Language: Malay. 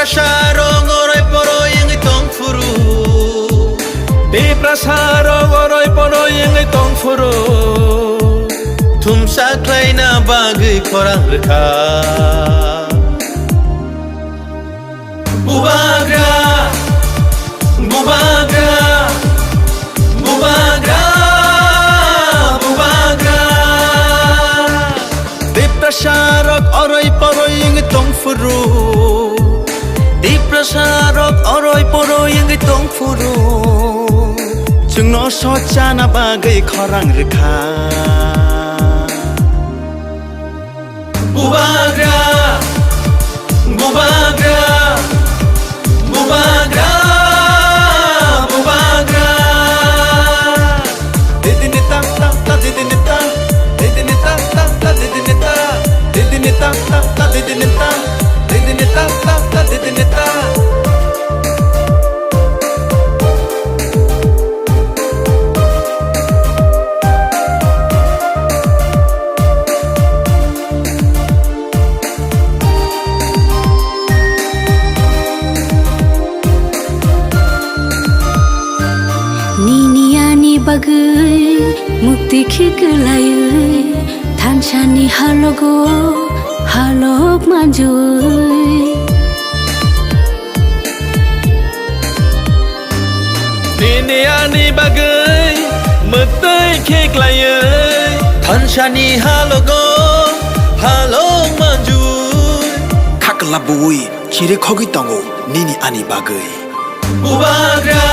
prasarong oroy poroy ang itong furu. Di prasarong oroy poroy ang itong furu. Tumsaklay na bagay korang reka. Bubagra, bubagra, bubagra, bubagra. Di prasarong oroy poroy ang itong furu. Di prasarong oroy poroy ang itong furu. Chung no socha na bagay korang reka. Bubagra, bubagra, bubagra, bubagra. Didinita, ta, ta, didinita, didinita, ta, ta, didinita, didinita, ta, ta, didinita, didinita, ta, ta, didinita. Niniani bagai mukti khiklayai thanchani halogo halok manjui. Niniani bagai mukti khiklayai Thanchani halogo halok manjui. Kaklabui kire khogi tango nini ani bagai. Bubagra.